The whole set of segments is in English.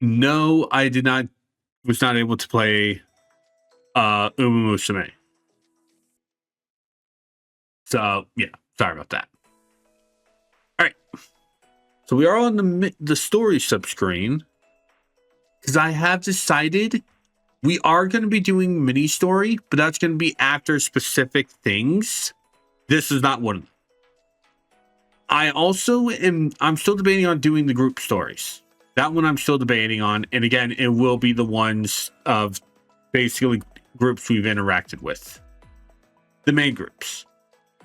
No, I did not. Was not able to play Umumusame. So yeah, sorry about that. All right, so we are on the story subscreen because I have decided we are going to be doing mini story, but that's going to be after specific things. This is not one of them. I also am. I'm still debating on doing the group stories. That one I'm still debating on, and again, it will be the ones of basically groups we've interacted with, the main groups.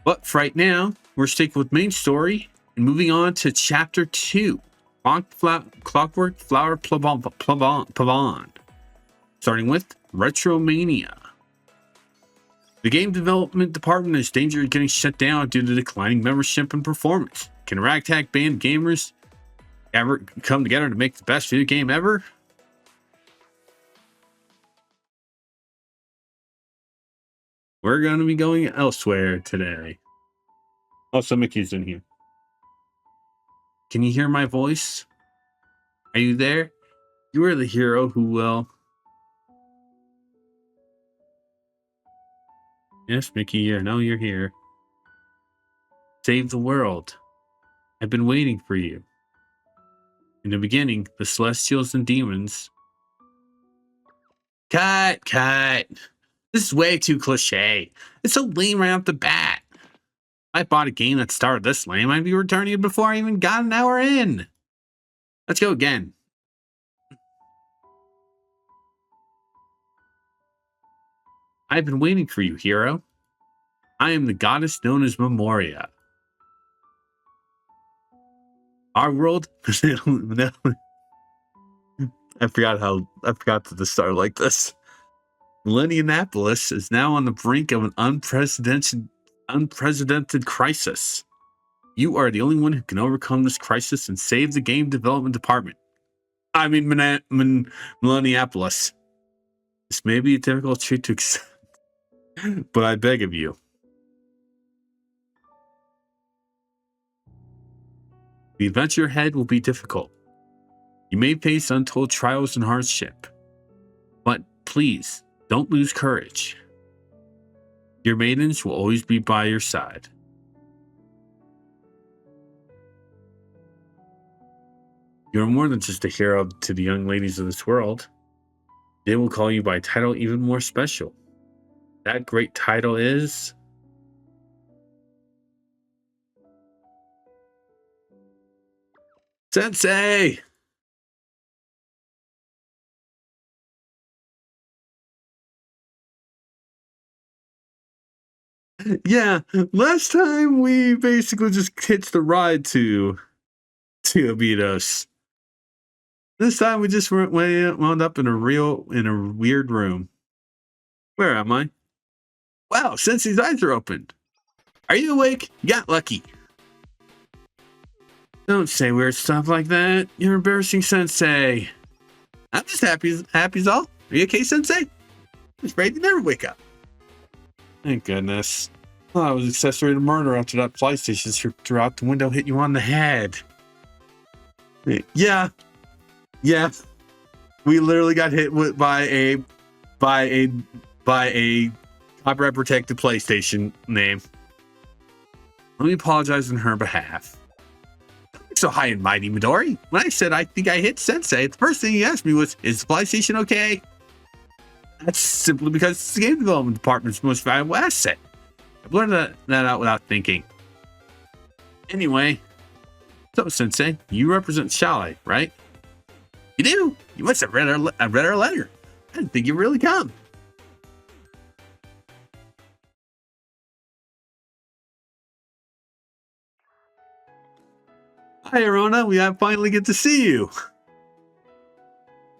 But for right now, we're sticking with main story and moving on to chapter 2, Clockwork Flower Pavane. Starting with Retromaina. The game development department is in danger of getting shut down due to declining membership and performance. Can a ragtag band gamers ever come together to make the best video game ever? We're going to be going elsewhere today. Also, Mickey's in here. Can you hear my voice? Are you there? You are the hero who will. Yes, Mickey, I know you're here. Save the world. I've been waiting for you. In the beginning, the Celestials and Demons. Cut. This is way too cliche. It's so lame right off the bat. If I bought a game that started this lame, I'd be returning it before I even got an hour in. Let's go again. I've been waiting for you, hero. I am the goddess known as Memoria. Our world. I forgot to start like this. Millennianapolis is now on the brink of an unprecedented crisis. You are the only one who can overcome this crisis and save the game development department. I mean, Millennianapolis. This may be a difficult treat to accept, but I beg of you. The adventure ahead will be difficult. You may face untold trials and hardship, but please don't lose courage. Your maidens will always be by your side. You're more than just a hero to the young ladies of this world. They will call you by a title even more special. That great title is... Sensei! Yeah, last time we basically just hitched the ride to Abitos. This time we just wound up in a weird room. Where am I? Wow, Sensei's eyes are opened. Are you awake? You got lucky. Don't say weird stuff like that. You're embarrassing, Sensei. I'm just happy as all. Are you okay, Sensei? I'm afraid you never wake up. Thank goodness. Oh, I was accessory to murder after that PlayStation threw out the window, hit you on the head. Yeah. We literally got hit by a copyright protected PlayStation name. Let me apologize on her behalf. So high and mighty, Midori. When I said I think I hit Sensei, the first thing he asked me was, is the PlayStation okay? That's simply because it's the game development department's most valuable asset. I blurted that out without thinking. Anyway, so Sensei, you represent Shale, right? You do? You must have read our letter. I didn't think you'd really come. Hi, Arona. We finally get to see you.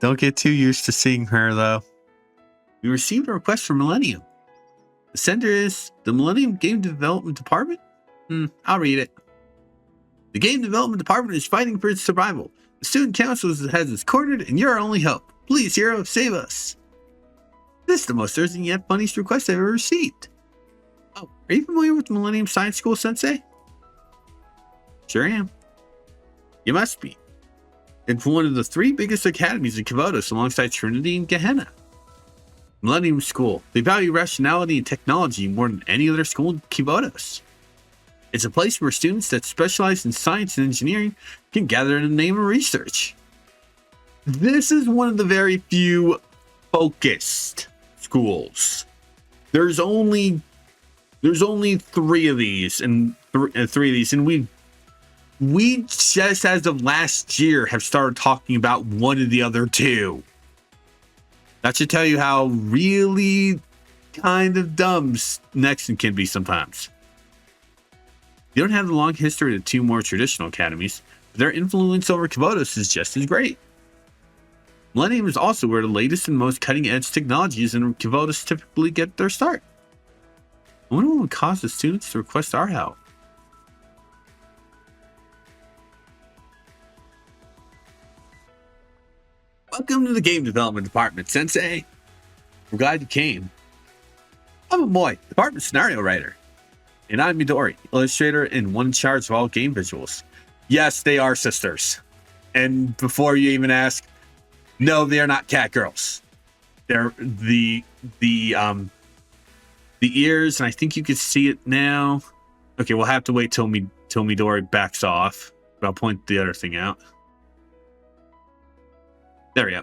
Don't get too used to seeing her, though. We received a request from Millennium. The sender is the Millennium Game Development Department? I'll read it. The Game Development Department is fighting for its survival. The Student Council has us cornered, and you're our only hope. Please, hero, save us. This is the most urgent yet funniest request I've ever received. Oh, are you familiar with Millennium Science School, Sensei? Sure am. You must be. It's one of the 3 biggest academies in Kavodos alongside Trinity and Gehenna. Millennium School. They value rationality and technology more than any other school in Kavodos. It's a place where students that specialize in science and engineering can gather in the name of research. This is one of the very few focused schools. There's only 3 of these, and 3 of these, and we just as of last year have started talking about one of the other 2. That should tell you how really kind of dumb Nexon can be sometimes. They don't have the long history of the 2 more traditional academies, but their influence over Kavodos is just as great. Millennium is also where the latest and most cutting-edge technologies in Kavodos typically get their start. I wonder what would cause the students to request our help. Welcome to the game development department, Sensei. We're glad you came. I'm Amoy, department scenario writer. And I'm Midori, illustrator and one in charge of all game visuals. Yes, they are sisters. And before you even ask, no, they are not cat girls. They're the ears, and I think you can see it now. Okay, we'll have to wait till Midori backs off. But I'll point the other thing out. There we go.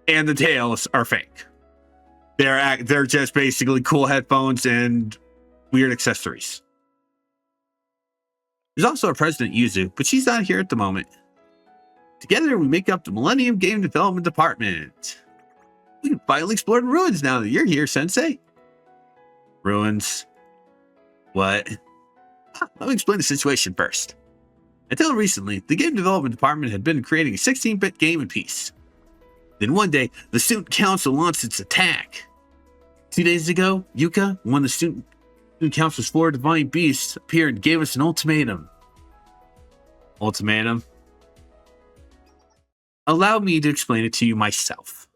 And the tails are fake. They're just basically cool headphones and weird accessories. There's also a president, Yuzu, but she's not here at the moment. Together, we make up the Millennium Game Development Department. We can finally explore the ruins now that you're here, Sensei. Ruins? What? Let me explain the situation first. Until recently, the Game Development Department had been creating a 16-bit game in peace. Then one day, the Student Council launched its attack. 2 days ago, Yuka, one of the Student Council's 4 divine beasts, appeared and gave us an ultimatum. Ultimatum? Allow me to explain it to you myself.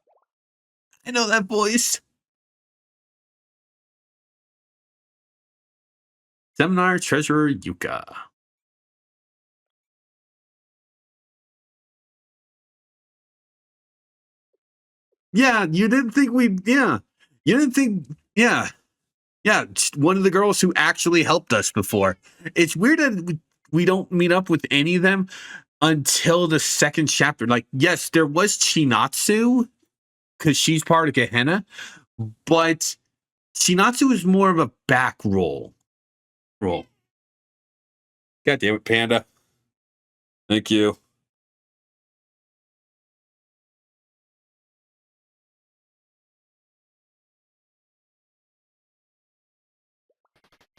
I know that voice. Seminar Treasurer Yuka. Yeah, you didn't think you didn't think, yeah, one of the girls who actually helped us before. It's weird that we don't meet up with any of them until the 2nd chapter. Like, yes, there was Chinatsu, because she's part of Gehenna, but Chinatsu is more of a back role. God damn it, Panda. Thank you.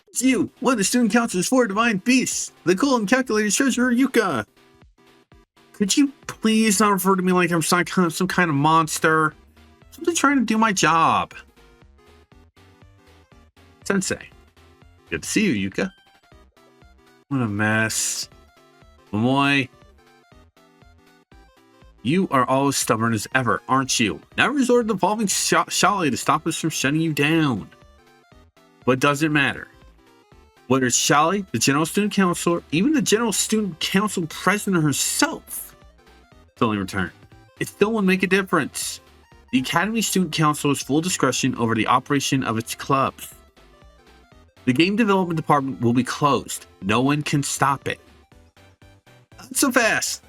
It's you, one of the Student Council's 4 divine beasts, the cool and calculated treasurer Yuka. Could you please not refer to me like I'm some kind of monster? I'm simply trying to do my job. Sensei. Good to see you, Yuka. What a mess. Momoy. You are always stubborn as ever, aren't you? Now resort to involving Shali to stop us from shutting you down. But it doesn't matter. Whether it's Shali, the General Student Council, or even the General Student Council President herself, filling return, it still won't make a difference. The Academy Student Council has full discretion over the operation of its clubs. The Game Development Department will be closed. No one can stop it. Not so fast.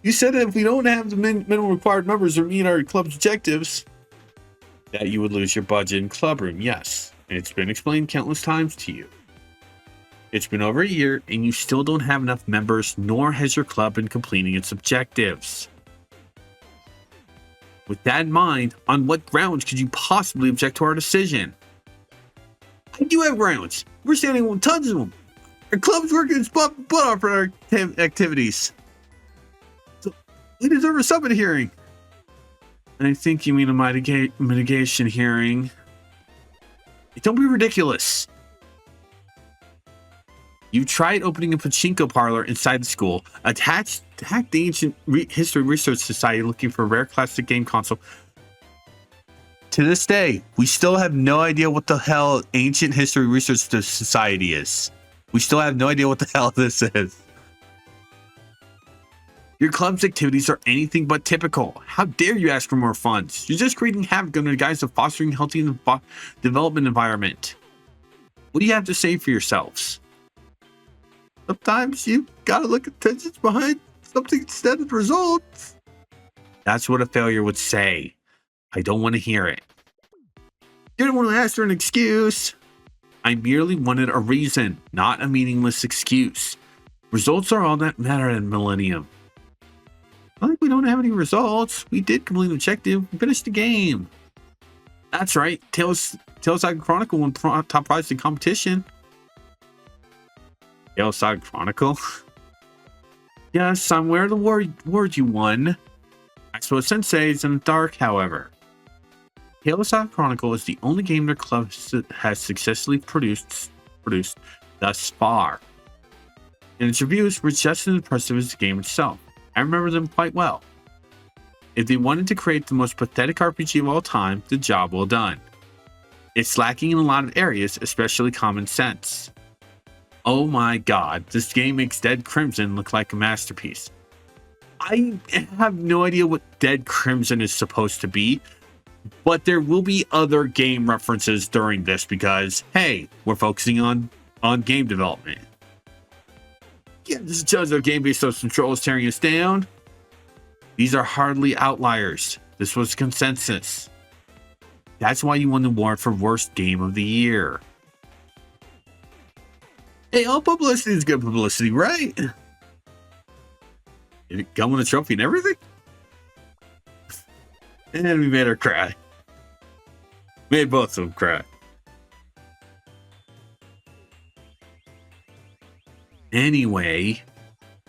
You said that if we don't have the minimum required numbers or meet our club's objectives, that you would lose your budget in club room. Yes, and it's been explained countless times to you. It's been over a year, and you still don't have enough members, nor has your club been completing its objectives. With that in mind, on what grounds could you possibly object to our decision? I do have grounds. We're standing on tons of them. Our club's working its butt off for our activities. So we deserve a summit hearing. I think you mean a mitigation hearing. Don't be ridiculous. You tried opening a pachinko parlor inside the school, attacked the Ancient History Research Society looking for a rare classic game console. To this day, we still have no idea what the hell Ancient History Research Society is. We still have no idea what the hell this is. Your club's activities are anything but typical. How dare you ask for more funds? You're just creating havoc under the guise of fostering a healthy development environment. What do you have to say for yourselves? Sometimes you gotta look at intentions behind something instead of the results. That's what a failure would say. I don't want to hear it. You didn't want to ask for an excuse. I merely wanted a reason, not a meaningless excuse. Results are all that matter in Millennium. I think we don't have any results. We did complete the objective. We finished the game. That's right. Tales Saga Chronicle won top prize in competition. Tales Saga Chronicle? Yes, I'm aware of the word you won. Expo Sensei is in the dark, however. Tales Saga Chronicle is the only game their club has successfully produced thus far. And its reviews were just as impressive as the game itself. I remember them quite well. If they wanted to create the most pathetic RPG of all time, the job well done. It's lacking in a lot of areas, especially common sense. Oh my god, this game makes Dead Crimson look like a masterpiece. I have no idea what Dead Crimson is supposed to be, but there will be other game references during this because, hey, we're focusing on game development. Yeah, this judge our game based on control is tearing us down. These are hardly outliers. This was consensus. That's why you won the award for worst game of the year. Hey, all publicity is good publicity, right? Did it come with a trophy and everything? And we made her cry. Made both of them cry. Anyway,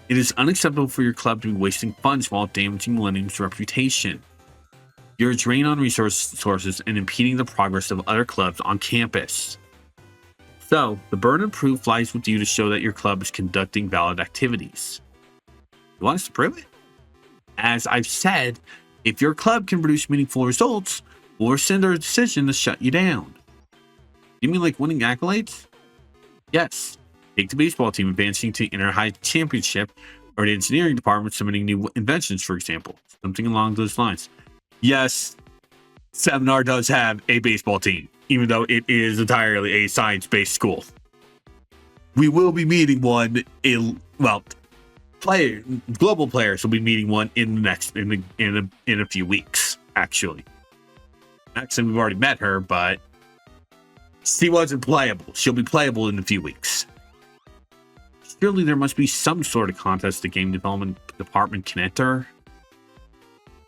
it is unacceptable for your club to be wasting funds while damaging Millennium's reputation. You're a drain on resources and impeding the progress of other clubs on campus. So, the burden of proof lies with you to show that your club is conducting valid activities. You want us to prove it? As I've said, if your club can produce meaningful results, we'll rescind our decision to shut you down. You mean like winning accolades? Yes. Take the baseball team advancing to inter-high championship, or the engineering department submitting new inventions, for example. Something along those lines. Yes, Seminar does have a baseball team, even though it is entirely a science-based school. We will be meeting one global players will be meeting one in a few weeks, actually. Actually, we've already met her, but she wasn't playable. She'll be playable in a few weeks. Surely there must be some sort of contest the game development department can enter.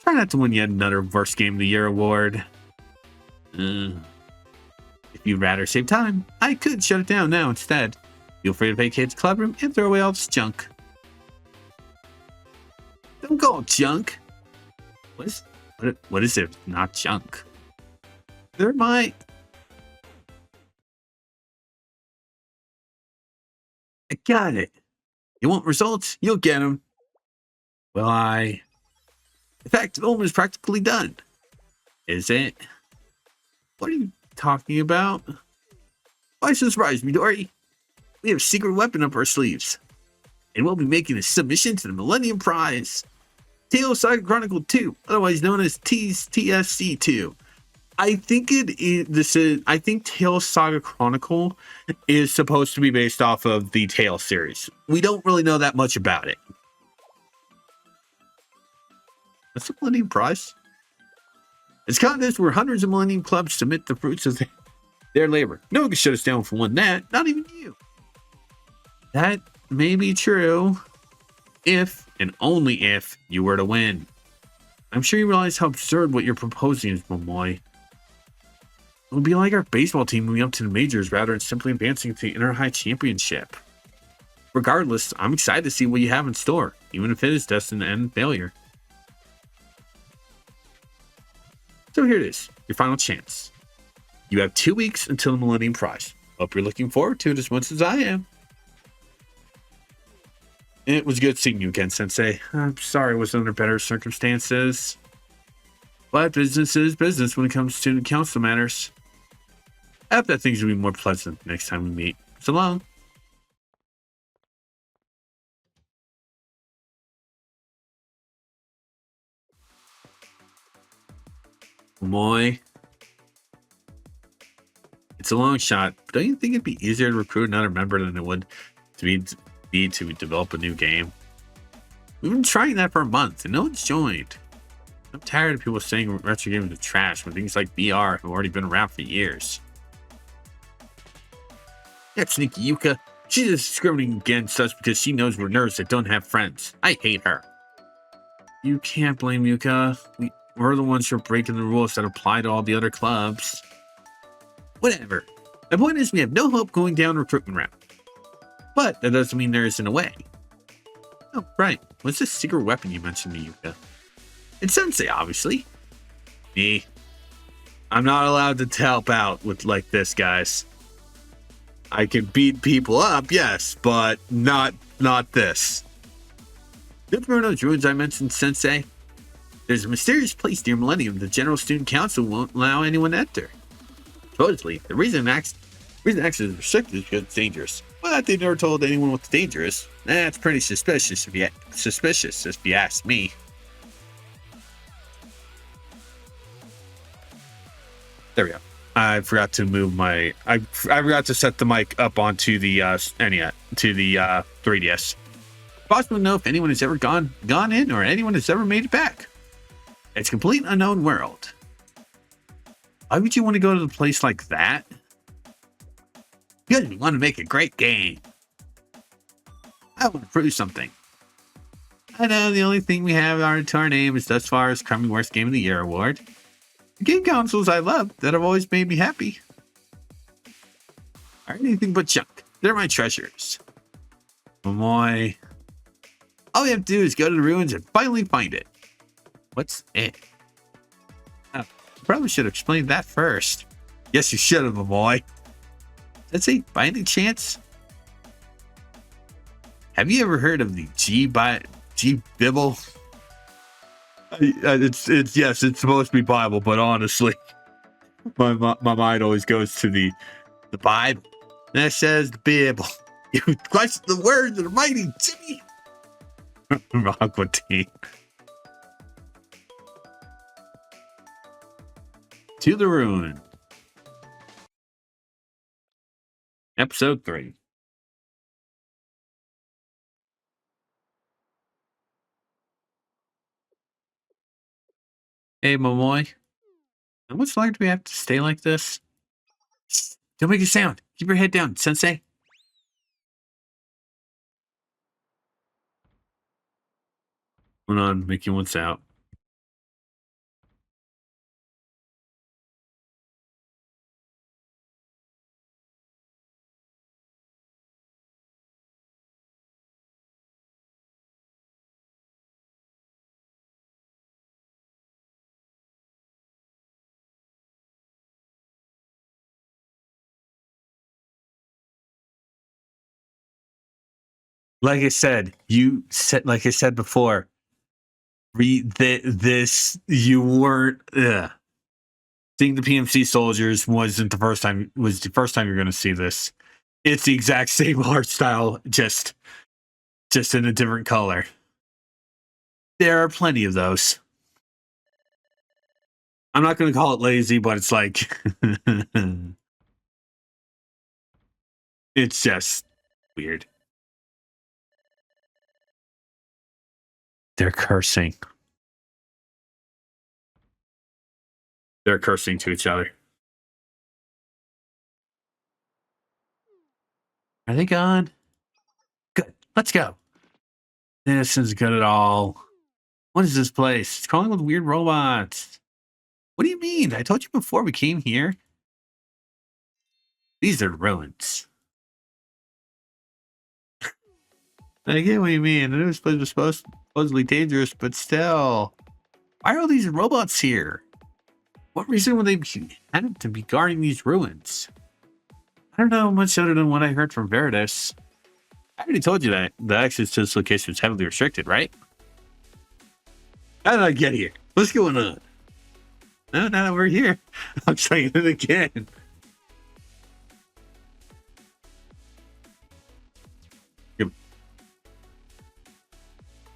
Try not to win yet another worst game of the year award. If you'd rather save time, I could shut it down now instead. Feel free to vacate the club room and throw away all this junk. Don't call it junk. What is it? Not junk. There might. I got it. You want results? You'll get them. Well, in fact, development is practically done. Is it? What are you talking about? Why so surprised, Midori? We have a secret weapon up our sleeves. And we'll be making a submission to the Millennium Prize. Tales Saga Chronicle 2, otherwise known as TSC 2. I think I think Tales Saga Chronicle is supposed to be based off of the Tales series. We don't really know that much about it. What's the Millennium Prize? It's a contest where hundreds of Millennium clubs submit the fruits of their labor. No one can shut us down for winning that, not even you. That may be true if and only if you were to win. I'm sure you realize how absurd what you're proposing is, Momoy. It would be like our baseball team moving up to the majors rather than simply advancing to the inter-high championship. Regardless, I'm excited to see what you have in store, even if it is destined to end in failure. So here it is, your final chance. You have 2 weeks until the Millennium Prize. Hope you're looking forward to it as much as I am. It was good seeing you again, Sensei. I'm sorry it was under better circumstances. But business is business when it comes to council matters. I hope that things will be more pleasant next time we meet. So long. Moy. It's a long shot, but don't you think it'd be easier to recruit another member than it would to develop a new game? We've been trying that for a month, and no one's joined. I'm tired of people saying retro games are trash when things like VR have already been around for years. That sneaky Yuka. She's discriminating against us because she knows we're nerds that don't have friends. I hate her. You can't blame Yuka. We're the ones who are breaking the rules that apply to all the other clubs. Whatever. My point is we have no hope going down recruitment route. But that doesn't mean there isn't a way. Oh, right. What's this secret weapon you mentioned to Yuka? It's Sensei, obviously. Me. I'm not allowed to help out with like this, guys. I can beat people up, yes, but not this. Did you know those ruins I mentioned, Sensei? There's a mysterious place near Millennium the General Student Council won't allow anyone to enter. Supposedly, the reason access is restricted is because it's dangerous. But they never told anyone what's dangerous. That's pretty suspicious if you ask me. There we go. I forgot to move my. I forgot to set the mic up onto the to the 3DS. Possibly know if anyone has ever gone in or anyone has ever made it back. It's a complete unknown world. Why would you want to go to a place like that? Because we want to make a great game. I want to prove something. I know the only thing we have to our name is thus far as Crummy Worst Game of the Year award. The game consoles I love that have always made me happy are anything but junk. They're my treasures. Momoy. All we have to do is go to the ruins and finally find it. What's it? Oh, I probably should have explained that first. Yes, you should have, Momoy. Let's see, by any chance, have you ever heard of the G-Bible? It's yes, it's supposed to be Bible, but honestly, my mind always goes to the Bible. That says the Bible. You question the words of the mighty G. Aqua Teen. To the Ruin. Episode 3. Hey, Momoy. How much longer do we have to stay like this? Shh, don't make a sound. Keep your head down, Sensei. Hold on, making one sound. Like I said before, read this. You weren't. Seeing the PMC soldiers wasn't the first time. Was the first time you're going to see this. It's the exact same art style, just in a different color. There are plenty of those. I'm not going to call it lazy, but it's like it's just weird. They're cursing. They're cursing to each other. Are they gone? Good. Let's go. This isn't good at all. What is this place? It's crawling with weird robots. What do you mean? I told you before we came here. These are ruins. I get what you mean. I know this place was supposedly dangerous, but still. Why are all these robots here? What reason would they have to be guarding these ruins? I don't know much other than what I heard from Veritas. I already told you that the access to this location is heavily restricted, right? How did I get here? What's going on? No, now that we're here, I'm saying it again.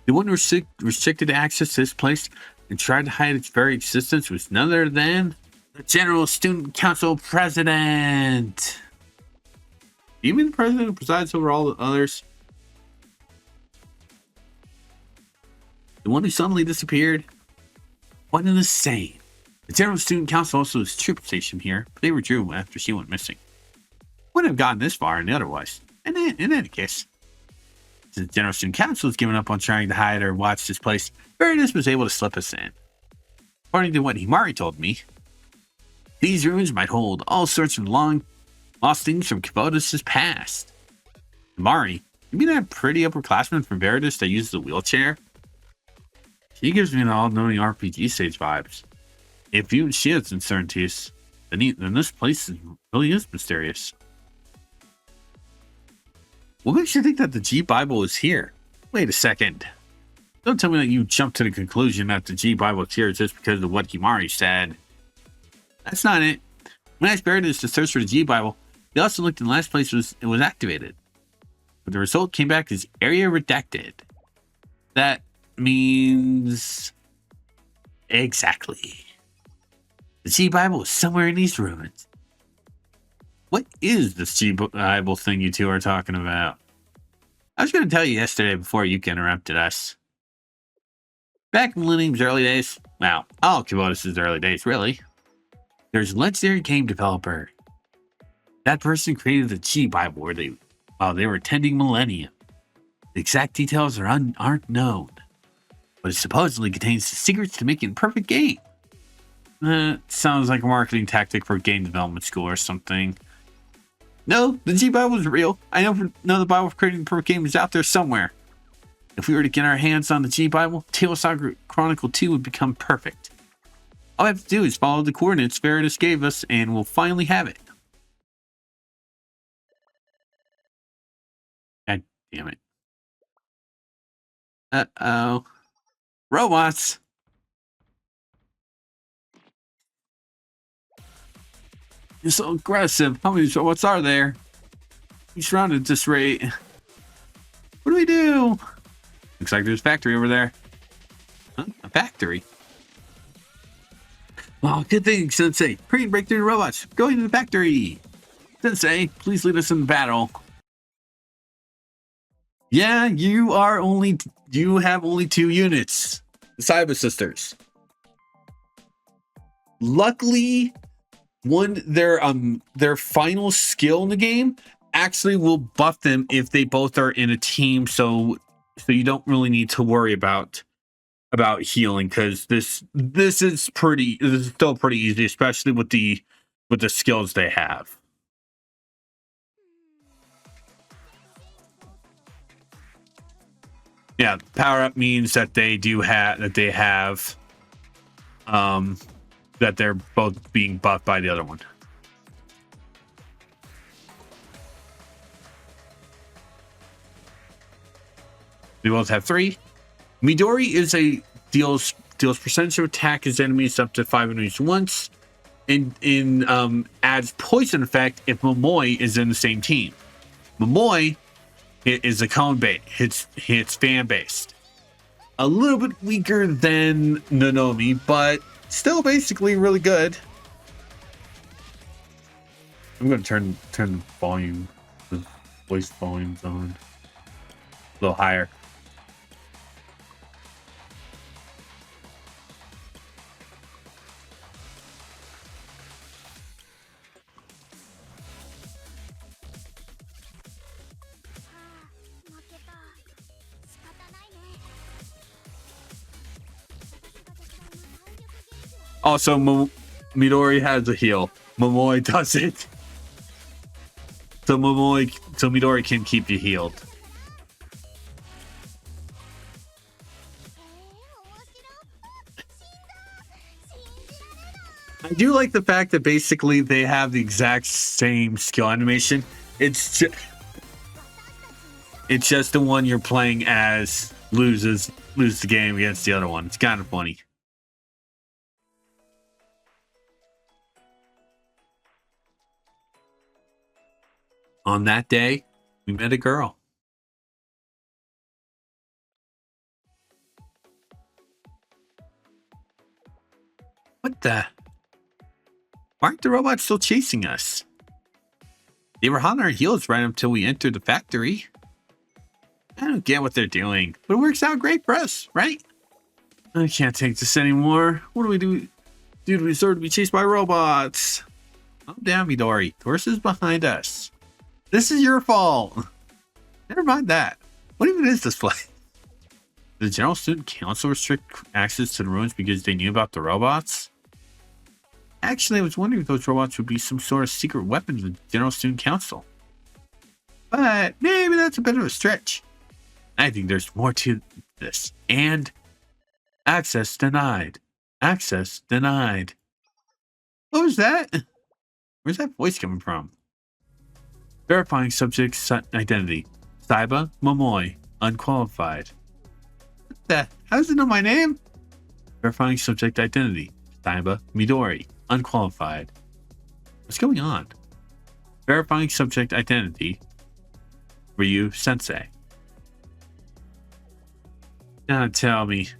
The one restricted access to this place and tried to hide its very existence was none other than the General Student Council President. Even the president who presides over all the others. The one who suddenly disappeared. One and the same. The General Student Council also has a troop station here, but they withdrew after she went missing. Wouldn't have gotten this far any otherwise. And in any case, the General Student Council has given up on trying to hide or watch this place. Veritas was able to slip us in. According to what Himari told me, these rooms might hold all sorts of long lost things from Kubota past. Himari, you mean that pretty upperclassman from Veritas that uses a wheelchair? She gives me an all-knowing RPG stage vibes. If you and she has uncertainties, then this place really is mysterious. What makes you think that the G-Bible is here? Wait a second. Don't tell me that you jumped to the conclusion that the G-Bible is here just because of what Himari said. That's not it. When I asked Veritas to search for the G-Bible, they also looked in the last place it was activated. But the result came back as area redacted. That means... Exactly. The G-Bible is somewhere in these ruins. What is this G-Bible thing you two are talking about? I was going to tell you yesterday before you interrupted us. Back in Millennium's early days, well, all Kubota early days, really, there's a legendary game developer. That person created the G-Bible while they were attending Millennium. The exact details aren't known, but it supposedly contains the secrets to making a perfect game. Sounds like a marketing tactic for a game development school or something. No, the G-Bible is real. I know the Bible for creating a perfect game is out there somewhere. If we were to get our hands on the G-Bible, Tale Saga Chronicle 2 would become perfect. All we have to do is follow the coordinates Veritas gave us, and we'll finally have it. God damn it. Uh-oh. Robots! You're so aggressive. How many robots are there? We surrounded at this rate. What do we do? Looks like there's a factory over there. Huh? A factory? Oh, good thing, Sensei. Hurry and break through the robots. Going to the factory. Sensei, please lead us in battle. Yeah, you have only 2 units. The Cyber Sisters. Luckily, their final skill in the game actually will buff them if they both are in a team, so you don't really need to worry about healing, because this is still pretty easy, especially with the skills they have. Yeah, power up means that they have that they're both being buffed by the other one. They both have 3. Midori deals percentage of attack as enemies up to 5 enemies once, and adds poison effect if Momoi is in the same team. Momoi is a cone bait, hits fan based. A little bit weaker than Nonomi, but still basically really good. I'm gonna turn the voice volumes on a little higher. Also, Midori has a heal. Momoi doesn't. So Midori can keep you healed. I do like the fact that basically they have the exact same skill animation. It's just the one you're playing as loses the game against the other one. It's kind of funny. On that day, we met a girl. What the? Why aren't the robots still chasing us? They were on our heels right until we entered the factory. I don't get what they're doing, but it works out great for us, right? I can't take this anymore. What do we do? Dude, we deserve to be chased by robots. Calm down, Midori. The horse is behind us. This is your fault. Never mind that. What even is this place? The General Student Council restrict access to the ruins because they knew about the robots? Actually, I was wondering if those robots would be some sort of secret weapon of the General Student Council. But maybe that's a bit of a stretch. I think there's more to this. And access denied. Access denied. What was that? Where's that voice coming from? Verifying subject's identity. Saiba Momoi. Unqualified. What the? How does it know my name? Verifying subject identity. Saiba Midori. Unqualified. What's going on? Verifying subject identity. Ryu Sensei. Now tell me.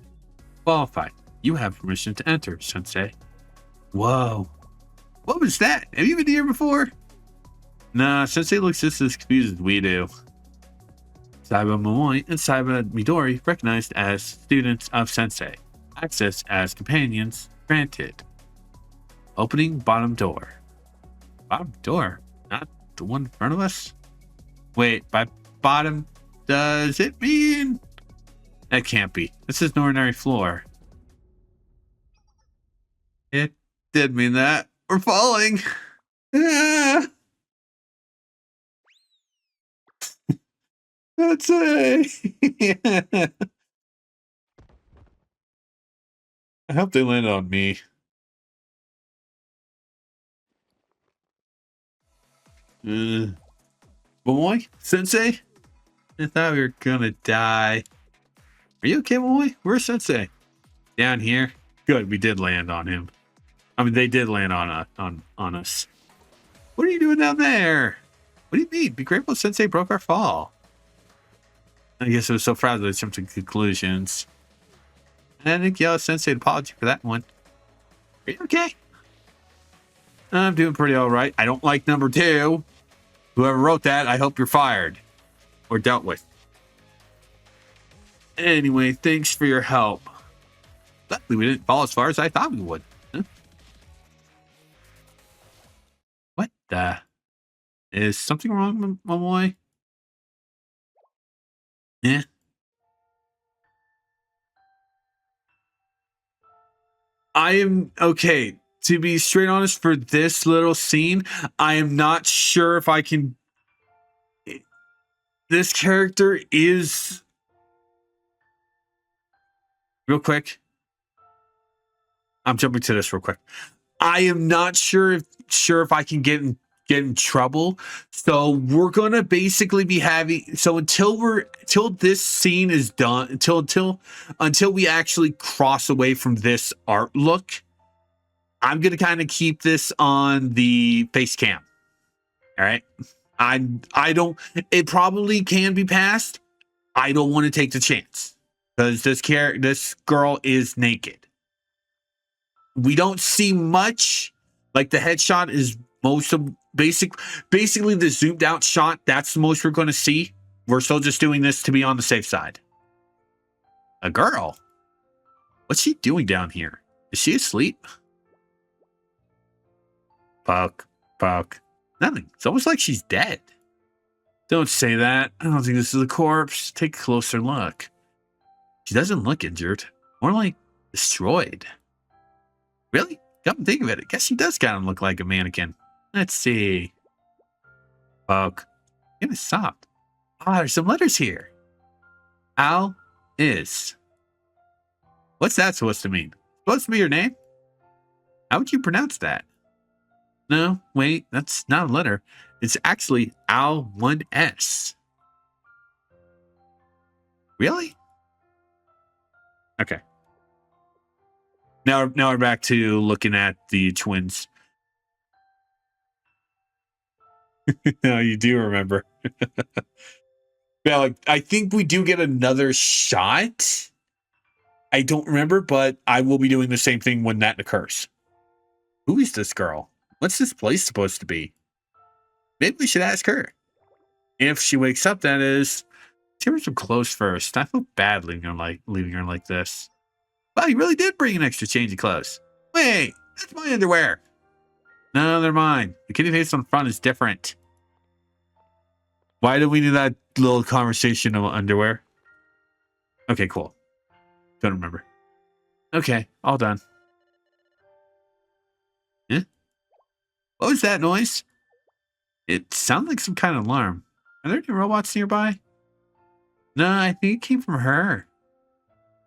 Qualified. You have permission to enter, Sensei. Whoa. What was that? Have you been here before? Nah, Sensei looks just as confused as we do. Saiba Momoi and Saiba Midori recognized as students of Sensei. Access as companions granted. Opening bottom door. Bottom door? Not the one in front of us? Wait, by bottom, does it mean? That can't be. This is an ordinary floor. It did mean that. We're falling. That's it. I hope they land on me. Boy, Sensei? I thought we were gonna die. Are you okay, boy? Where's Sensei? Down here. Good, we did land on him. I mean, they did land on us. What are you doing down there? What do you mean? Be grateful Sensei broke our fall. I guess it was so fragile they jumped to conclusions. And I think Yellow Sensei apology for that one. Are you okay? I'm doing pretty all right. I don't like number 2. Whoever wrote that, I hope you're fired. Or dealt with. Anyway, thanks for your help. Luckily, we didn't fall as far as I thought we would. Huh? What the? Is something wrong, my boy? Yeah. I am okay. To be straight honest, for this little scene, I am not sure if I can. This character is real quick. I'm jumping to this real quick. I am not sure if I can get in trouble. So we're gonna basically be having until this scene is done, until we actually cross away from this art look. I'm gonna kind of keep this on the face cam. All right. I don't. It probably can be passed. I don't want to take the chance because this girl is naked. We don't see much. Like the headshot is most of basically the zoomed out shot. That's the most we're going to see. We're still just doing this to be on the safe side. A girl. What's she doing down here? Is she asleep? Poke. Nothing. It's almost like she's dead. Don't say that. I don't think this is a corpse. Take a closer look. She doesn't look injured. More like destroyed. Really? Come think of it. I guess she does kind of look like a mannequin. Let's see. Poke. Get it soft. There's some letters here. Al is. What's that supposed to mean? Supposed to be your name? How would you pronounce that? No, wait, that's not a letter. It's actually Al1S. Really? Okay. Now we're back to looking at the twins. No, you do remember. Yeah, like I think we do get another shot. I don't remember, but I will be doing the same thing when that occurs. Who is this girl? What's this place supposed to be? Maybe we should ask her. If she wakes up, that is. Give her some clothes first. I feel bad leaving her like this. Wow, you really did bring an extra change of clothes. Wait, that's my underwear. No, they're mine. The kitty face on the front is different. Why did we do that little conversation of underwear? Okay, cool. Don't remember. Okay, all done. Yeah? What was that noise? It sounded like some kind of alarm. Are there any robots nearby? No, I think it came from her.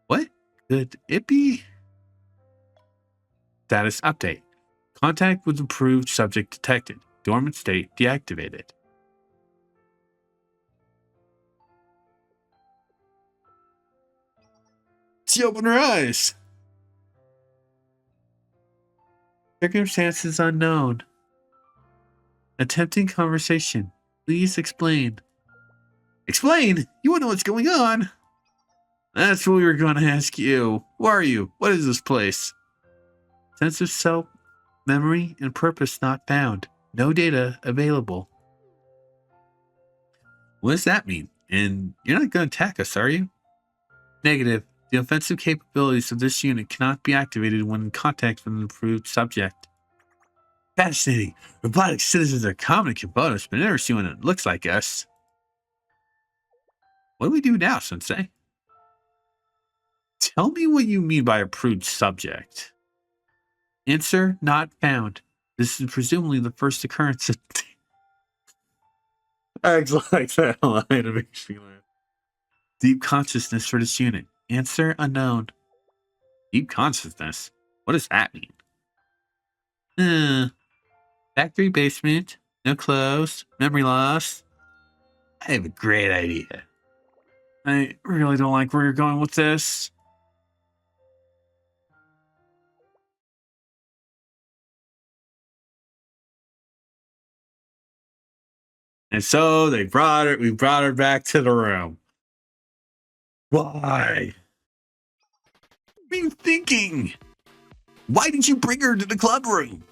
What? Could it be? Status update. Contact with approved subject detected. Dormant state deactivated. She opened her eyes. Circumstances unknown. Attempting conversation. Please explain. Explain? You want to know what's going on? That's what we were going to ask you. Who are you? What is this place? Sense of self, memory, and purpose not found. No data available. What does that mean? And you're not going to attack us, are you? Negative. The offensive capabilities of this unit cannot be activated when in contact with an approved subject. Fascinating. Robotic citizens are common in Kibonos, but I've never seen one that looks like us. What do we do now, Sensei? Tell me what you mean by approved subject. Answer not found. This is presumably the first occurrence of... I actually like that line. It makes me laugh. Deep consciousness for this unit. Answer unknown. Deep consciousness? What does that mean? Factory basement. No clothes. Memory loss. I have a great idea. I really don't like where you're going with this. And so we brought her back to the room. Why? What are you thinking? Why did you bring her to the club room?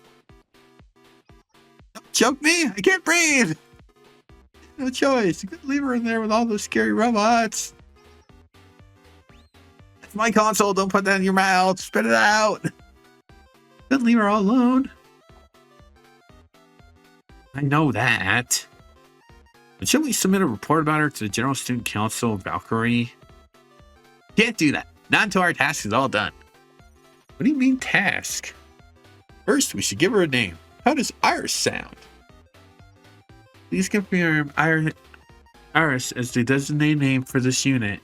Don't choke me, I can't breathe. No choice. You couldn't leave her in there with all those scary robots. That's my console, don't put that in your mouth. Spit it out. Couldn't leave her all alone. I know that. But shouldn't we submit a report about her to the General Student Council of Valkyrie? Can't do that. Not until our task is all done. What do you mean task? First, we should give her a name. How does Iris sound? Please confirm Iris as the designated name for this unit.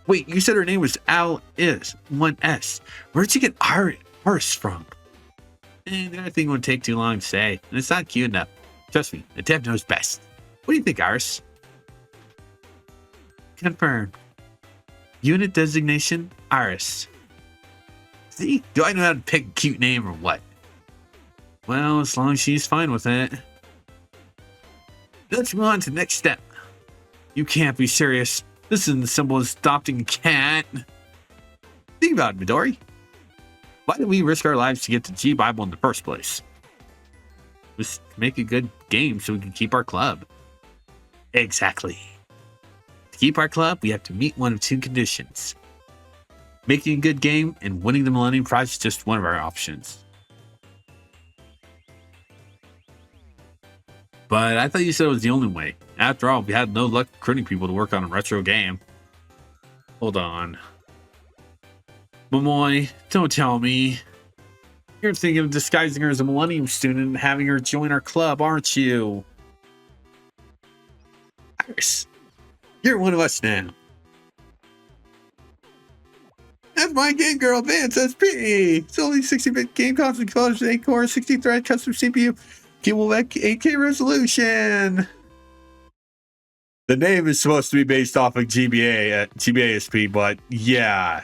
Wait, you said her name was Al-Is, 1S. Where'd you get Iris from? That thing wouldn't take too long to say, and it's not cute enough. Trust me, the dev knows best. What do you think, Iris? Confirmed. Unit designation, Iris. See? Do I know how to pick a cute name or what? Well, as long as she's fine with it. Let's move on to the next step. You can't be serious. This isn't as simple as adopting a cat. Think about it, Midori. Why did we risk our lives to get the G-Bible in the first place? Just make a good game so we can keep our club. Exactly. To keep our club, we have to meet one of two conditions. Making a good game and winning the Millennium Prize is just one of our options. But I thought you said it was the only way. After all, we had no luck recruiting people to work on a retro game. Hold on. Momoy, don't tell me. You're thinking of disguising her as a Millennium student and having her join our club, aren't you? Iris, you're one of us now. That's my Game Girl Advance SP. It's only 60-bit game console composed with 8-core, 60-thread custom CPU, Cumulec 8K resolution. The name is supposed to be based off of GBA SP, but yeah.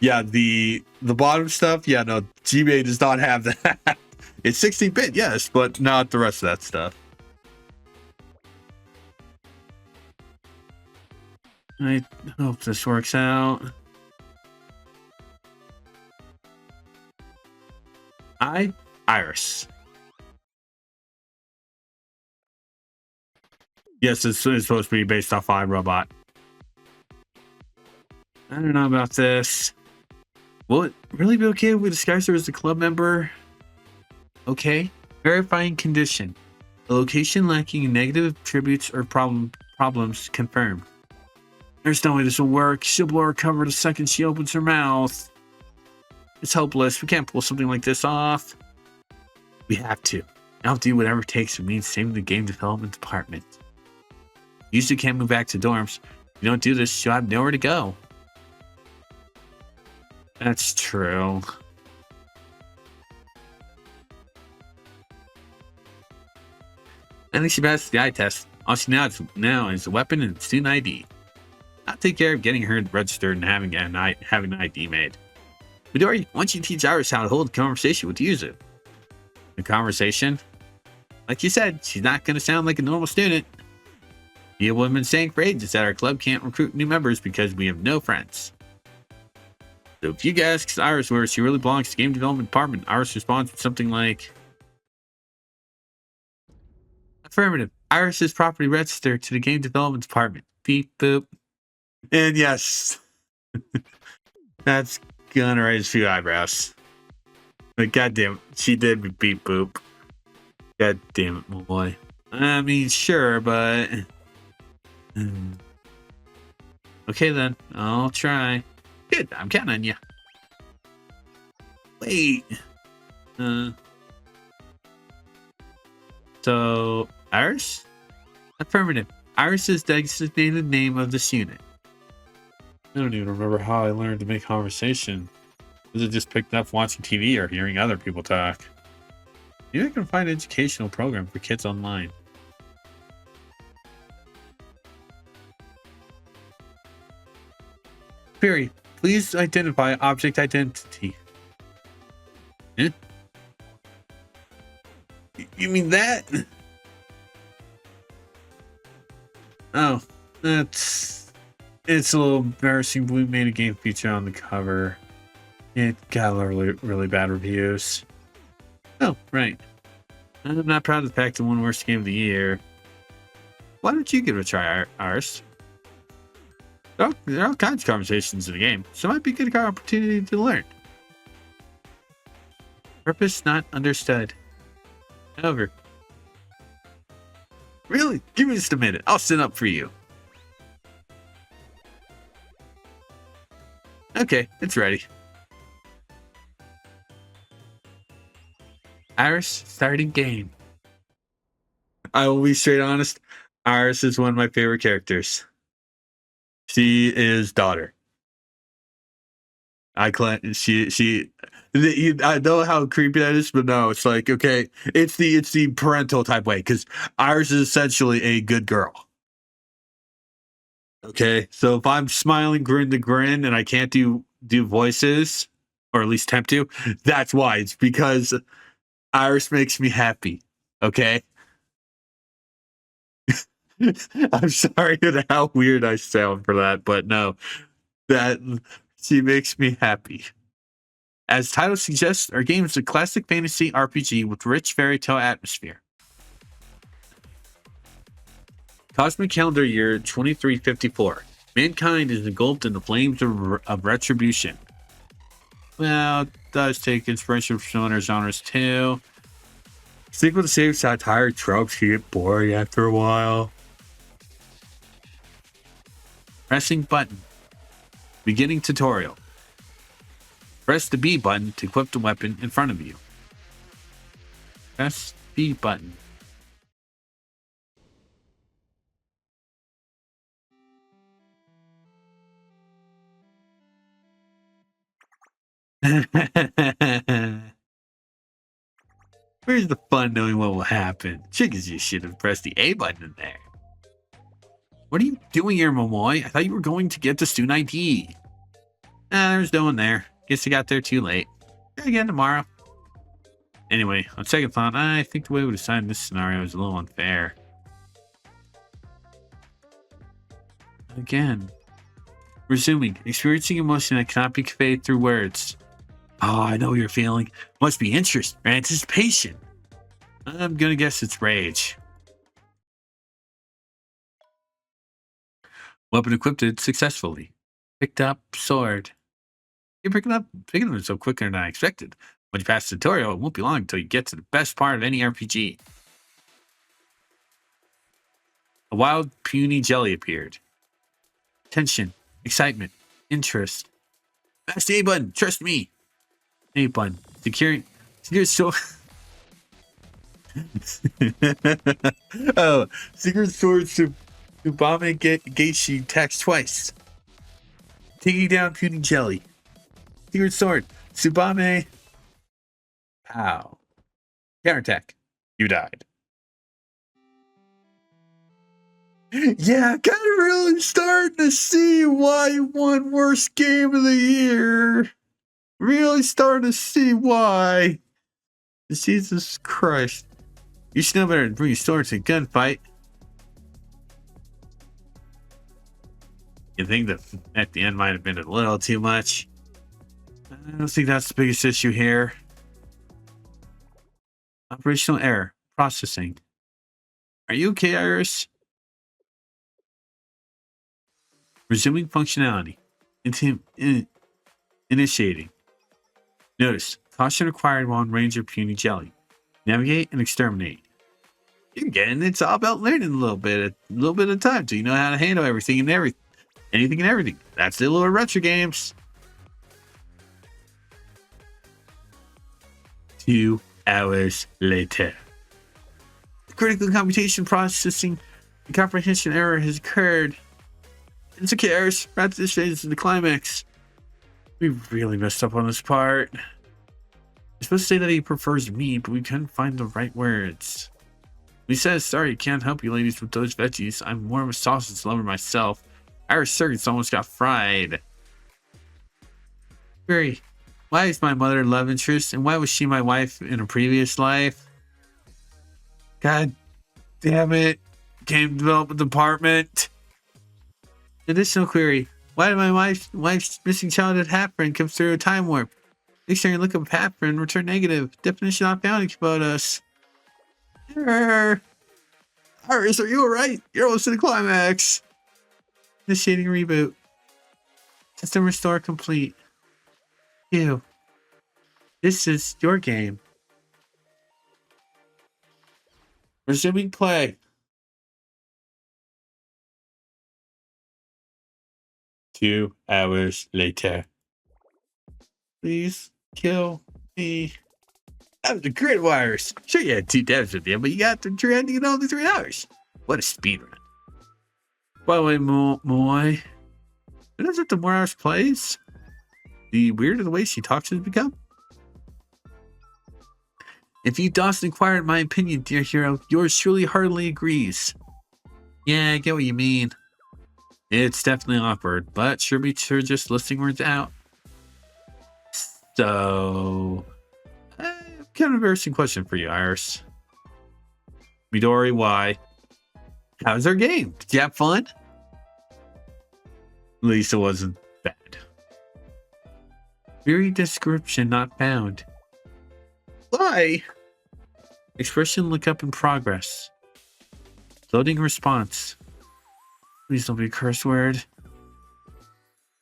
Yeah, the bottom stuff, yeah, no, GBA does not have that. It's 60-bit, yes, but not the rest of that stuff. I hope this works out. Iris. Yes, it's supposed to be based off iRobot. I don't know about this. Will it really be okay if we disguise her as a club member? Okay. Verifying condition. A location lacking negative attributes or problems confirmed. There's no way this will work. She'll blow her cover the second she opens her mouth. It's hopeless. We can't pull something like this off. We have to. I'll do whatever it takes for me and saving the game development department. Usually can't move back to dorms. If you don't do this, you'll have nowhere to go. That's true. At least she passed the eye test. All she now is a weapon and student ID. I'll take care of getting her registered and having an ID made. Midori, once you teach Iris how to hold a conversation with the user. The conversation? Like you said, she's not going to sound like a normal student. People have been saying for ages that our club can't recruit new members because we have no friends. So if you ask Iris where she really belongs to the game development department, Iris responds with something like, affirmative. Iris is properly registered to the game development department. Beep boop. And yes, that's gonna raise a few eyebrows. But goddamn it, she did beep boop. God damn it, my boy. I mean, sure, but okay then, I'll try. Good, I'm counting on you. Wait. So, Iris? Affirmative. Iris is the designated name of this unit. I don't even remember how I learned to make conversation. Was it just picked up watching TV or hearing other people talk? Maybe I can find an educational program for kids online. Query. Please identify object identity. Eh? You mean that? Oh, it's a little embarrassing. We made a game feature on the cover. It got really bad reviews. Oh, right. I'm not proud of the fact that one worst game of the year. Why don't you give it a try, Iris? Oh, there are all kinds of conversations in the game, so it might be a good opportunity to learn. Purpose not understood. Over. Really? Give me just a minute. I'll sit up for you. Okay, it's ready. Iris, starting game. I will be straight honest. Iris is one of my favorite characters. She is daughter. I know how creepy that is, but no, it's like, okay, it's the parental type way, because Iris is essentially a good girl. Okay, so if I'm smiling grin to grin and I can't do voices, or at least attempt to, that's why. It's because Iris makes me happy. Okay. I'm sorry at how weird I sound for that, but no, that she makes me happy. As title suggests, our game is a classic fantasy RPG with rich fairy tale atmosphere. Cosmic calendar year 2354. Mankind is engulfed in the flames of retribution. Well, it does take inspiration from other genres too. Stick with the same satire tropes, you get boring after a while. Pressing button. Beginning tutorial. Press the B button to equip the weapon in front of you. Press B button. Where's the fun knowing what will happen? Chickens, you should have pressed the A button in there. What are you doing here, Momoy? I thought you were going to get the student ID. There's no one there. Guess I got there too late. Try again tomorrow. Anyway, on second thought, I think the way we designed this scenario is a little unfair. Again. Resuming. Experiencing emotion that cannot be conveyed through words. Oh, I know what you're feeling. Must be interest or anticipation. I'm gonna guess it's rage. Weapon equipped successfully. Picked up sword. You're picking them so quicker than I expected. When you pass the tutorial, it won't be long until you get to the best part of any RPG. A wild, puny jelly appeared. Tension, excitement, interest. Press the A button. Trust me. A button. Secure sword. Oh, secret sword Subame Geishi attacks twice. Taking down puny jelly. Secret sword. Subame. Pow. Counterattack. You died. Yeah, kind of really starting to see why you won worst game of the year. Really starting to see why. Jesus Christ. You should know better than bring your sword to a gunfight. You think that at the end might have been a little too much? I don't think that's the biggest issue here. Operational error. Processing. Are you okay, Iris? Resuming functionality. Initiating. Notice. Caution required while in range of puny jelly. Navigate and exterminate. You're getting it's all about learning a little bit of time so you know how to handle anything and everything. That's the little retro games. 2 hours later. The critical computation processing and comprehension error has occurred. It's okay, Iris. We're at this phase of the climax. We really messed up on this part. He's supposed to say that he prefers me, but we couldn't find the right words. He says, sorry, can't help you ladies with those veggies. I'm more of a sausage lover myself. Irish circuits almost got fried. Query, why is my mother love interest, and why was she my wife in a previous life? God damn it. Game development department. Additional query, why did my wife's missing childhood half-friend come through a time warp? Dictionary look up half-friend, return negative. Definition not found about us. Error. Iris, are you alright? You're almost to the climax. Initiating reboot. System restore complete. You. This is your game. Resuming play. 2 hours later. Please kill me. That was a great virus. Sure, you had 2 devs with you, but you got the trend in only 3 hours. What a speedrun. By the way, Moy, what is it the more hours plays, the weirder the way she talks has become? If you Dawson inquired my opinion, dear hero, yours truly heartily agrees. Yeah, I get what you mean. It's definitely awkward, but sure be sure just listing words out. So, kind of embarrassing question for you, Iris. Midori, why? How's our game? Did you have fun? At least it wasn't bad. Very description not found. Why? Expression look up in progress. Loading response. Please don't be a curse word.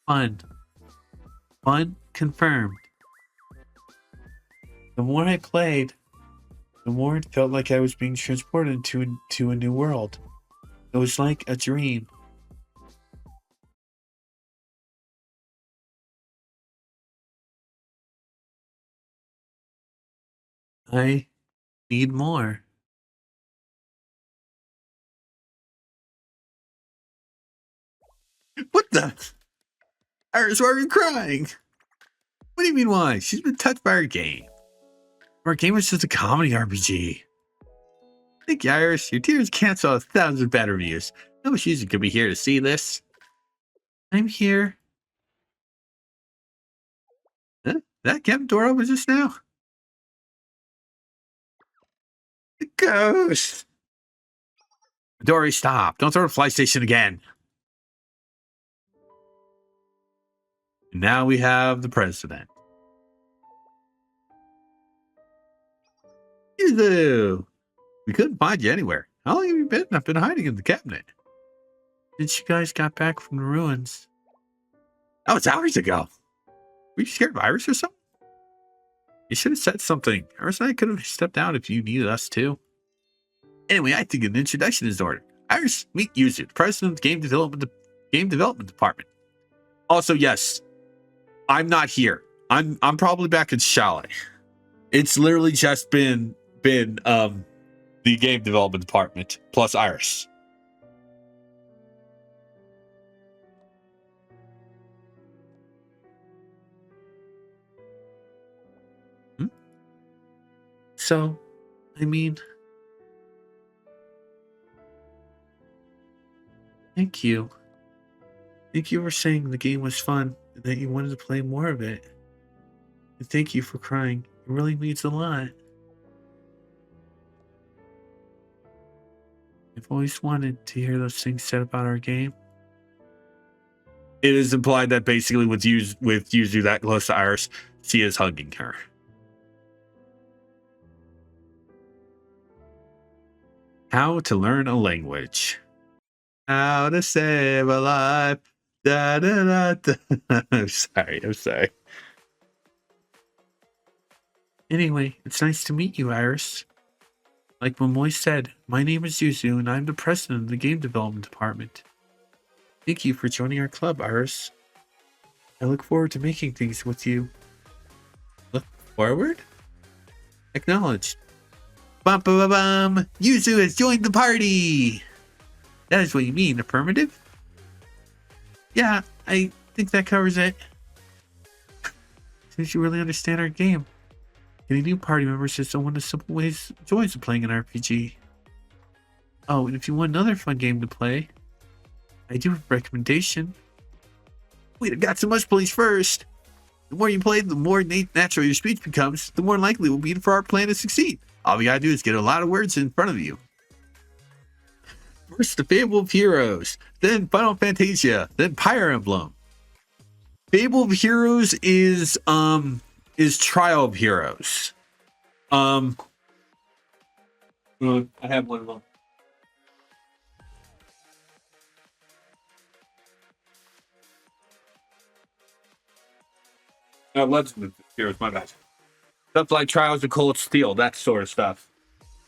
Fun. Fun confirmed. The more I played, the more it felt like I was being transported into a new world. It was like a dream. I need more. What the? Iris, why are you crying? What do you mean why? She's been touched by our game. Our game is just a comedy RPG. Thank you, Iris. Your tears cancel out thousands of bad reviews. I wish you could be here to see this. I'm here. Huh? That kept door open just now? The ghost. Dory, stop. Don't throw the fly station again. And now we have the president. Yuzu! We couldn't find you anywhere. How long have you been? I've been hiding in the cabinet. Since you guys got back from the ruins. Oh, it's hours ago. Were you scared of Iris or something? You should have said something. Iris and I could have stepped out if you needed us to. Anyway, I think an introduction is ordered. Iris, meet Yuzu, the president of the game development department. Also, yes, I'm not here. I'm probably back in Chalet. It's literally just been the game development department plus Iris. So, I mean, thank you. Thank you for saying the game was fun and that you wanted to play more of it. And thank you for crying. It really means a lot. I've always wanted to hear those things said about our game. It is implied that basically with Yuzu that close to Iris, she is hugging her. How to learn a language. How to save a life. Da, da, da, da. I'm sorry. Anyway, it's nice to meet you, Iris. Like Momoy said, my name is Yuzu and I'm the president of the game development department. Thank you for joining our club, Iris. I look forward to making things with you. Look forward? Acknowledged. Bum bum bum bum! Yuzu has joined the party! That is what you mean, affirmative? Yeah, I think that covers it. Since you really understand our game. Any new party members is one of the simple joys of playing an RPG. Oh, and if you want another fun game to play, I do have a recommendation. Wait, I got so much place first. The more you play, the more natural your speech becomes, the more likely it will be for our plan to succeed. All we gotta do is get a lot of words in front of you. First, the Fable of Heroes, then Final Fantasia, then Fire Emblem. Fable of Heroes is Trial of Heroes. I have one of them. Legend of Heroes, my bad. Stuff like Trials of Cold Steel, that sort of stuff.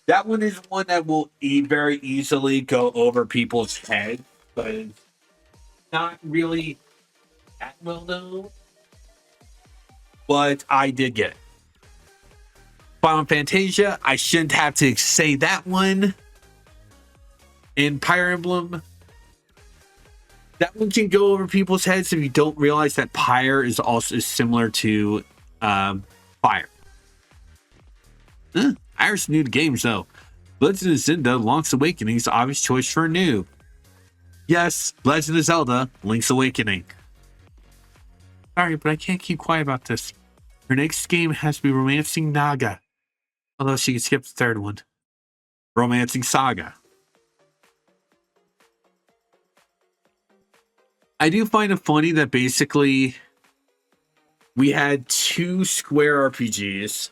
That one is one that will very easily go over people's heads, but it's not really that well known. But I did get it. Final Fantasia, I shouldn't have to say that one. And Fire Emblem, that one can go over people's heads if you don't realize that Pyre is also similar to Fire. Iris new to games though. Legend of Zelda Link's Awakening is the obvious choice for a noob. Yes, Legend of Zelda Link's Awakening. Sorry, but I can't keep quiet about this. Her next game has to be Romancing Naga. Although she can skip the third one. Romancing Saga. I do find it funny that basically we had two Square RPGs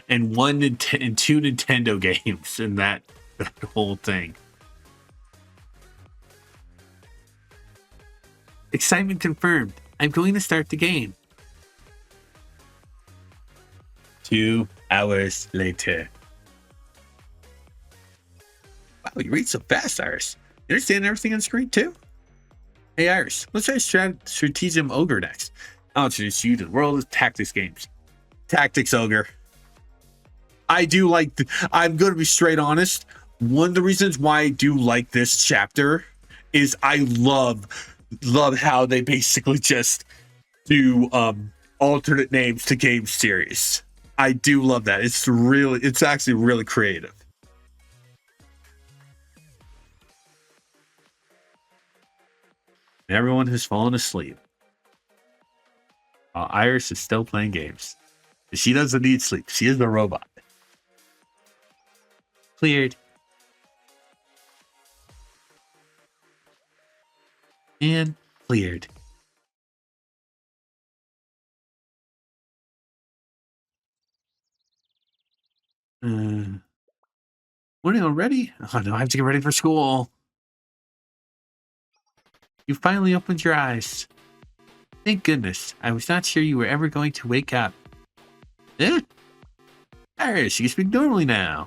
and two Nintendo games in that whole thing. Excitement confirmed. I'm going to start the game. 2 hours later. Wow, you read so fast, Iris. You understand everything on screen too? Hey Iris, let's try Strategium Ogre next. I'll introduce you to the world of tactics games. Tactics Ogre. I do like, I'm going to be straight honest. One of the reasons why I do like this chapter is I love how they basically just do alternate names to game series. I do love that. It's actually really creative. Everyone has fallen asleep. Iris is still playing games. She doesn't need sleep. She is a robot. Cleared. And cleared. Morning already? Oh no, I have to get ready for school. You finally opened your eyes. Thank goodness. I was not sure you were ever going to wake up. Eh? Iris, you speak normally now.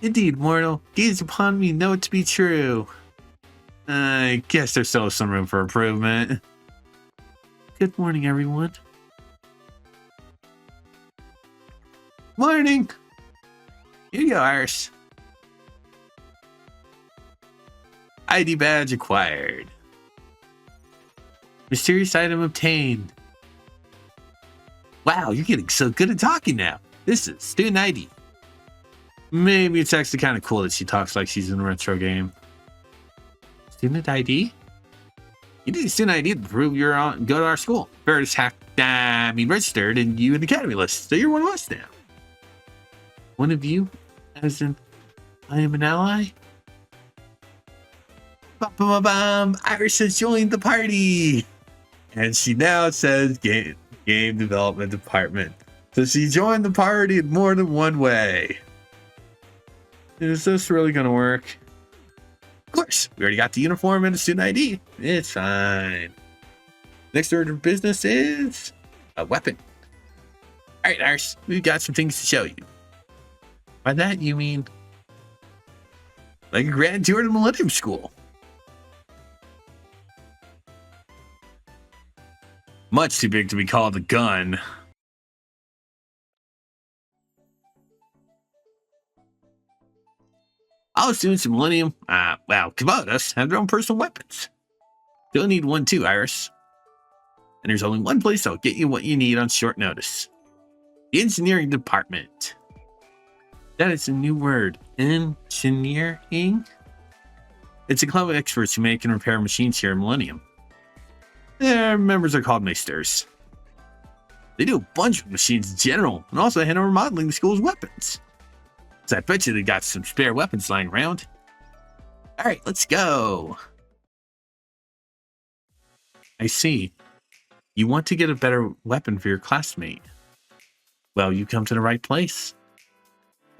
Indeed, mortal. Gaze upon me, know it to be true. I guess there's still some room for improvement. Good morning, everyone. Morning! Here you go, Iris. ID badge acquired. Mysterious item obtained. Wow, you're getting so good at talking now. This is student ID. Maybe it's actually kind of cool that she talks like she's in a retro game. Student ID? You need a student ID to prove you're on. Go to our school. First, registered and you in the academy list, so you're one of us now. One of you, as in, I am an ally. Iris has joined the party, and she now says game development department. So she joined the party in more than one way. Is this really gonna work? Of course, we already got the uniform and the student ID. It's fine. Next order of business is a weapon. All right, Iris, we've got some things to show you. By that, you mean like a grand tour to Millennium School. Much too big to be called a gun. All students in Millennium, Komodos have their own personal weapons. You'll need one too, Iris. And there's only one place that'll get you what you need on short notice. The engineering department. That is a new word. Engineering? It's a club of experts who make and repair machines here in Millennium. Their members are called Maesters. They do a bunch of machines in general, and also handle remodeling the school's weapons. So I bet you they got some spare weapons lying around. Alright, let's go. I see. You want to get a better weapon for your classmate. Well, you come to the right place.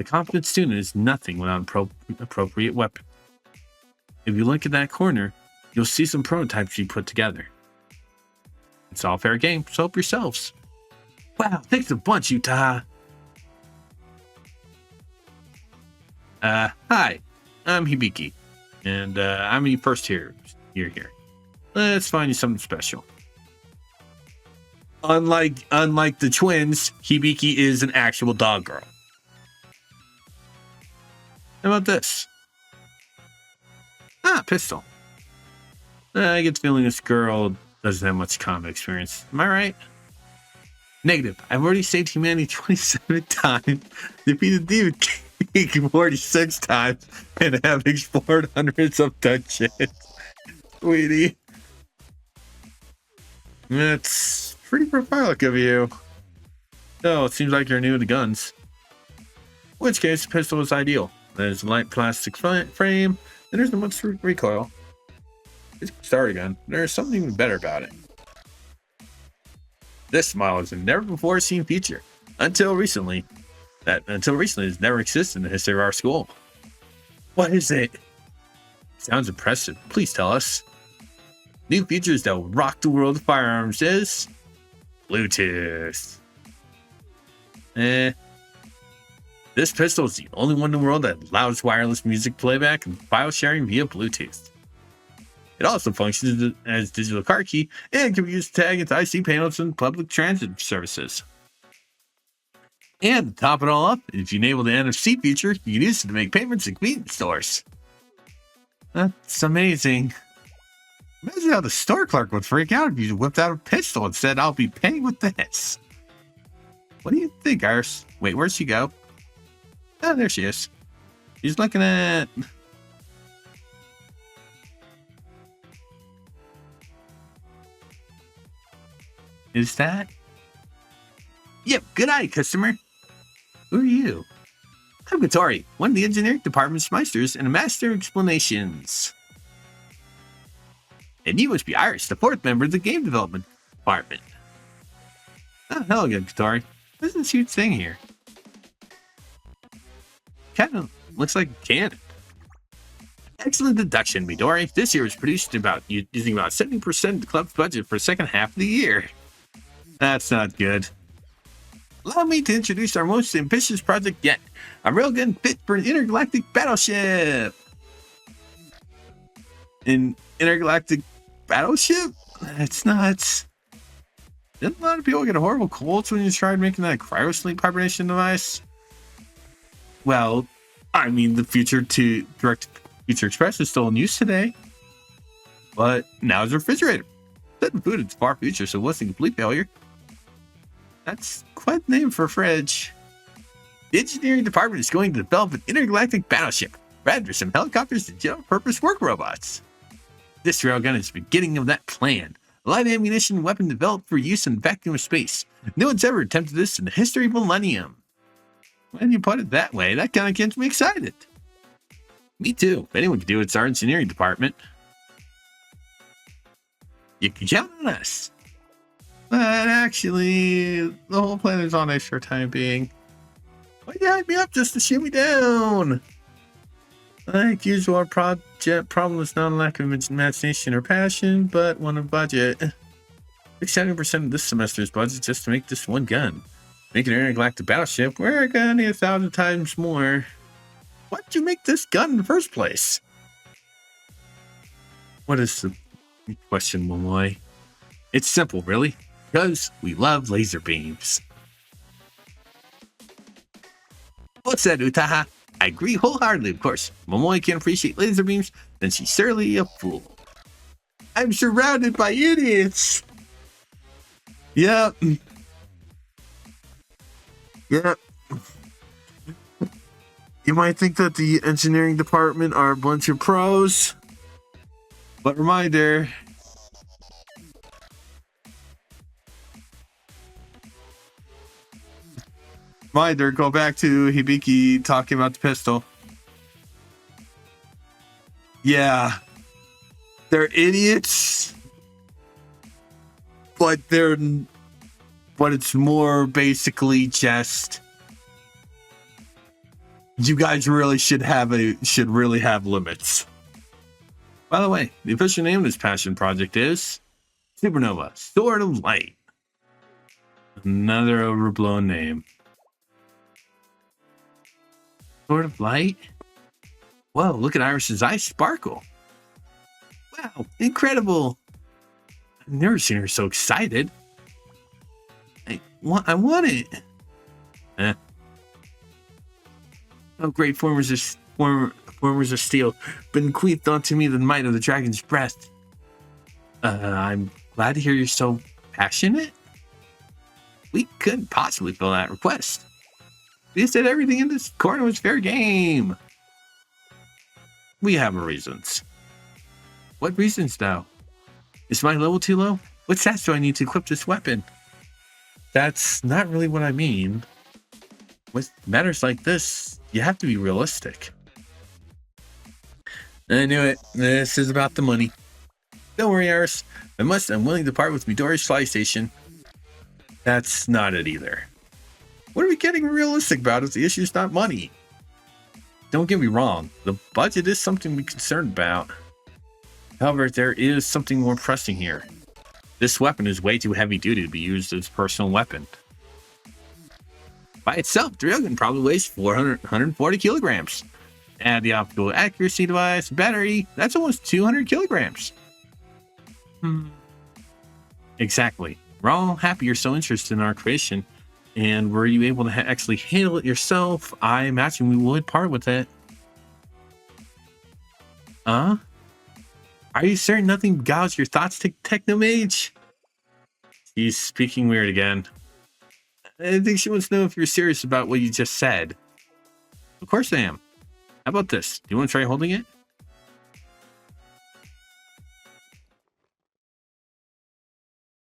A competent student is nothing without an appropriate weapon. If you look at that corner, you'll see some prototypes you put together. It's all fair game, so help yourselves. Wow, thanks a bunch, Utah. Hi, I'm Hibiki, and I'm the first year here. Let's find you something special. Unlike the twins, Hibiki is an actual dog girl. How about this? Pistol. I get the feeling this girl doesn't have much combat experience. Am I right? Negative. I've already saved humanity 27 times, defeated Demon King 46 times, and have explored hundreds of dungeons. Sweetie. That's pretty prophilic of you. Oh, it seems like you're new to guns. In which case, the pistol is ideal. There's a light plastic frame, and there's not much recoil. It's a starter gun. There's something even better about it. This model is a never-before-seen feature. Until recently, it's never existed in the history of our school. What is it? Sounds impressive. Please tell us. New features that will rock the world of firearms is Bluetooth. This pistol is the only one in the world that allows wireless music playback and file sharing via Bluetooth. It also functions as a digital car key and can be used to tag into IC panels and public transit services. And to top it all up, if you enable the NFC feature, you can use it to make payments at convenience stores. That's amazing. Imagine how the store clerk would freak out if you whipped out a pistol and said, "I'll be paying with this." What do you think, Iris? Wait, where'd she go? Oh, there she is. She's looking at... Is that? Yep, good eye, customer. Who are you? I'm Gatori, one of the engineering department's meisters and a master of explanations. And you must be Iris, the fourth member of the game development department. Oh, hello again, Gatori. What's this huge thing here? Kind of looks like a cannon. Excellent deduction, Midori. This year was produced using about 70% of the club's budget for the second half of the year. That's not good. Allow me to introduce our most ambitious project yet. A railgun fit for an intergalactic battleship. An intergalactic battleship? That's nuts. Didn't a lot of people get horrible colds when you tried making that cryosleep hibernation device? Well, I mean, the Direct Future Express is still in use today. But now it's a refrigerator. Setting food in the far future, so it wasn't a complete failure. That's quite the name for a fridge. The engineering department is going to develop an intergalactic battleship, rather than some helicopters and general-purpose work robots. This railgun is the beginning of that plan. A light ammunition weapon developed for use in the vacuum of space. No one's ever attempted this in the history of Millennium. When you put it that way, that kind of gets me excited. Me too. If anyone can do it, it's our engineering department. You can count on us. But actually, the whole plan is on ice for the time being. Why'd you hype me up just to shoot me down? Like usual, our project problem is not a lack of imagination or passion, but one of budget. 70% of this semester's budget just to make this one gun. Make an intergalactic battleship, we're gonna need 1,000 times more. Why'd you make this gun in the first place? What is the question, Momoy? It's simple, really. Because we love laser beams. What's that, Utaha? I agree wholeheartedly, of course. Momoy can't appreciate laser beams, then she's surely a fool. I'm surrounded by idiots! Yep. Yep. You might think that the engineering department are a bunch of pros, but reminder, go back to Hibiki talking about the pistol. Yeah, they're idiots, but it's more basically just you guys really should really have limits. By the way, the official name of this passion project is Supernova Sword of Light. Another overblown name. Sword of Light? Whoa, look at Iris's eyes sparkle. Wow, incredible. I've never seen her so excited. I want it. Oh, great formers of steel, bequeathed unto me the might of the dragon's breath. I'm glad to hear you're so passionate. We couldn't possibly fill that request. You said everything in this corner was fair game. We have our reasons. What reasons, though? Is my level too low? What stats do I need to equip this weapon? That's not really what I mean. With matters like this, you have to be realistic. I knew it. This is about the money. Don't worry, Iris. I'm willing to part with Midori's fly station. That's not it either. What are we getting realistic about if the issue is not money? Don't get me wrong. The budget is something we're concerned about. However, there is something more pressing here. This weapon is way too heavy duty to be used as a personal weapon. By itself, the railgun probably weighs 140 kilograms. Add the optical accuracy device, battery, that's almost 200 kilograms. Exactly. We're all happy you're so interested in our creation. And were you able to actually handle it yourself? I imagine we would part with it. Are you certain nothing beguiles your thoughts, Technomage? He's speaking weird again. I think she wants to know if you're serious about what you just said. Of course I am. How about this? Do you want to try holding it?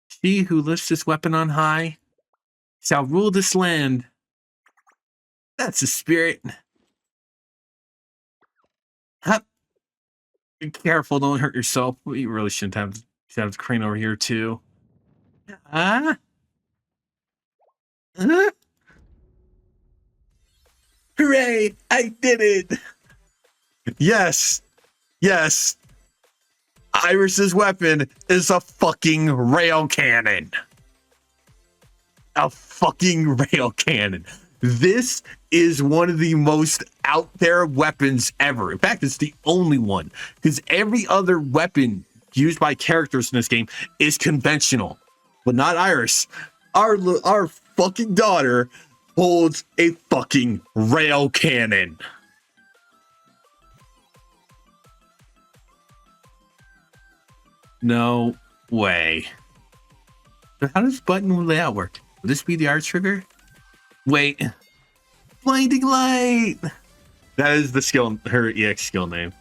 She who lifts this weapon on high shall rule this land. That's the spirit. Hup. Be careful, don't hurt yourself. We really shouldn't have the crane over here too. Hooray! I did it! Yes! Yes! Iris's weapon is a fucking rail cannon. A fucking rail cannon. This is one of the most out there weapons ever. In fact, it's the only one. Because every other weapon used by characters in this game is conventional. But not Iris. Our fucking daughter holds a fucking rail cannon. No way. But how does button layout work? Will this be the art trigger? Wait. Blinding light! That is the skill, her EX skill name.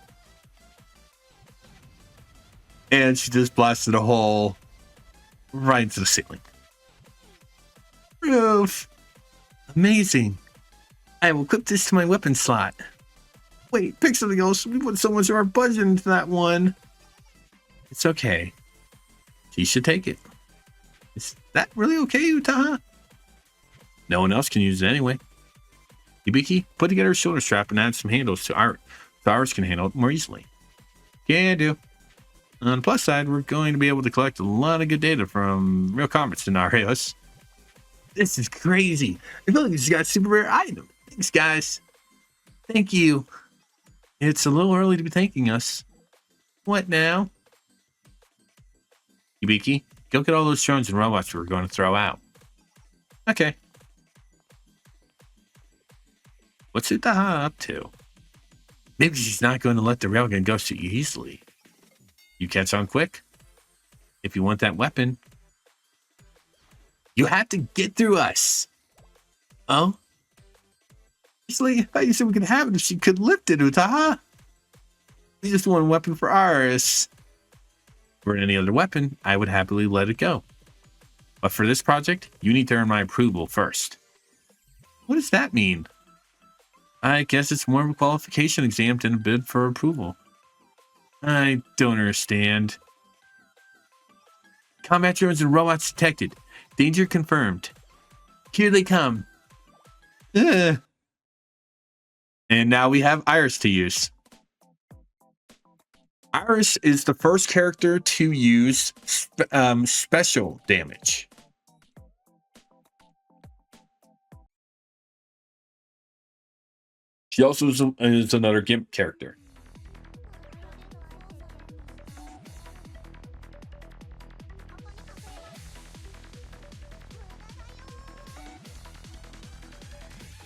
And she just blasted a hole right into the ceiling. Proof! Amazing. I will equip this to my weapon slot. Wait, pick something else. We put so much of our budget into that one. It's okay. She should take it. Is that really okay, Utaha? No one else can use it anyway. Hibiki, put together a shoulder strap and add some handles so Iris can handle it more easily. Can do. On the plus side, we're going to be able to collect a lot of good data from real combat scenarios. This is crazy. I feel like we just got a super rare item. Thanks, guys. Thank you. It's a little early to be thanking us. What now? Hibiki, go get all those drones and robots we're going to throw out. Okay. What's Utaha up to? Maybe she's not going to let the railgun go so easily. You catch on quick? If you want that weapon, you have to get through us. Oh? Actually, I thought you said we could have it if she could lift it, Utaha. We just want a weapon for Iris. For any other weapon, I would happily let it go. But for this project, you need to earn my approval first. What does that mean? I guess it's more of a qualification exam than a bid for approval. I don't understand. Combat drones and robots detected. Danger confirmed. Here they come. Ugh. And now we have Iris to use. Iris is the first character to use special damage. She also is another GIMP character.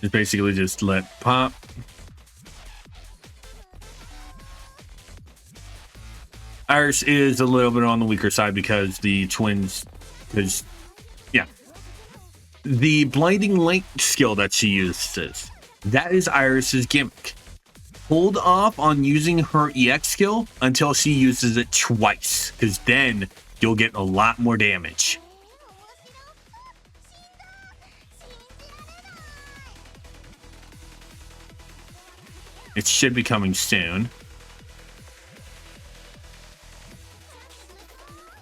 It's basically just let pop. Iris is a little bit on the weaker side because the twins, the blinding light skill that she uses, that is Iris's gimmick. Hold off on using her EX skill until she uses it twice, because then you'll get a lot more damage. It should be coming soon.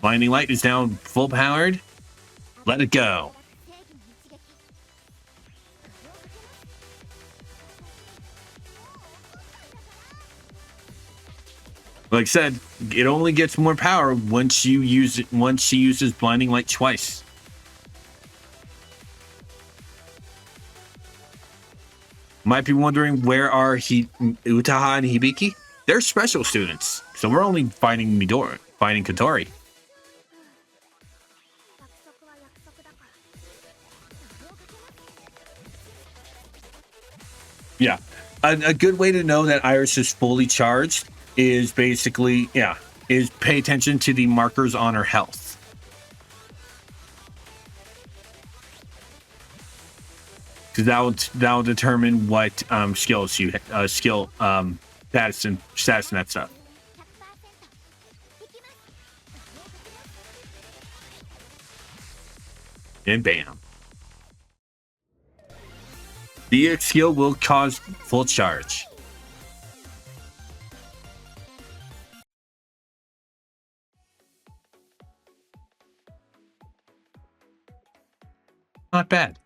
Blinding light is now full powered. Let it go. Like I said, it only gets more power once you use it. Once she uses blinding light twice. Might be wondering, where are Utaha and Hibiki? They're special students, so we're only fighting Katori. Yeah, a good way to know that Iris is fully charged is basically, is pay attention to the markers on her health. Because that will determine what skills you status and that stuff. And bam. The EX skill will cause full charge. Not bad.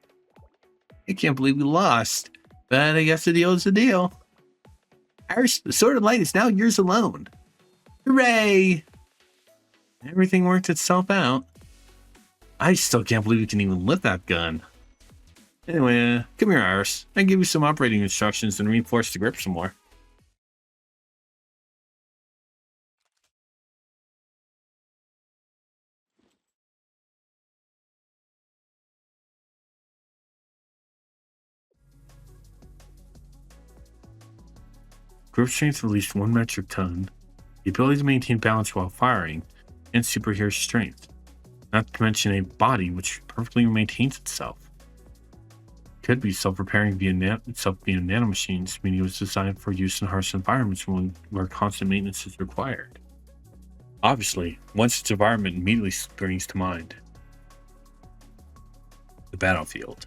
I can't believe we lost. But I guess the deal is the deal. Iris, the Sword of Light is now yours alone. Hooray! Everything worked itself out. I still can't believe you can even lift that gun. Anyway, come here, Iris. I can give you some operating instructions and reinforce the grip some more. Grip strength of at least 1 metric ton, the ability to maintain balance while firing, and superhero strength. Not to mention a body which perfectly maintains itself. Could be self-repairing via nanomachines, meaning it was designed for use in harsh environments where constant maintenance is required. Obviously, once its environment immediately springs to mind. The battlefield.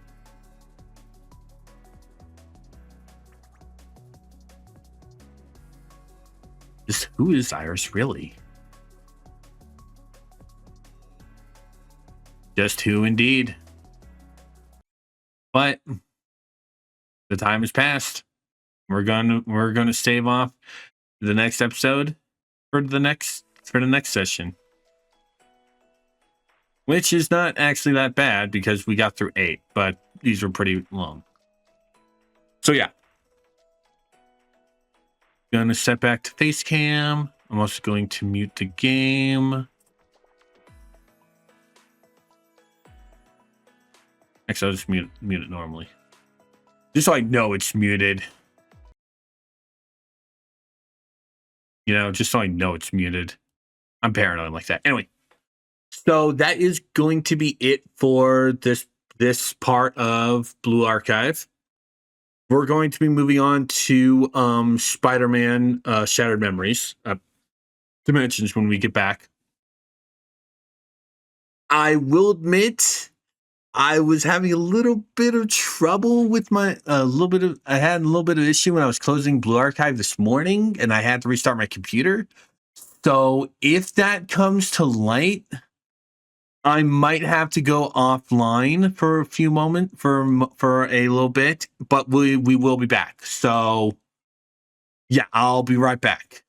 Just who is Iris really? Just who indeed. But the time has passed. We're gonna stave off the next episode for the next session. Which is not actually that bad because we got through 8, but these were pretty long. So yeah. Gonna step back to face cam. I'm also going to mute the game. Actually, I'll just mute it normally. Just so I know it's muted. You know, just so I know it's muted. I'm paranoid like that. Anyway, so that is going to be it for this part of Blue Archive. We're going to be moving on to Spider-Man Shattered Memories Dimensions when we get back. I will admit I was having a little bit of trouble with I had a little bit of issue when I was closing Blue Archive this morning and I had to restart my computer. So if that comes to light, I might have to go offline for a few moments, for a little bit, but we will be back. So yeah, I'll be right back.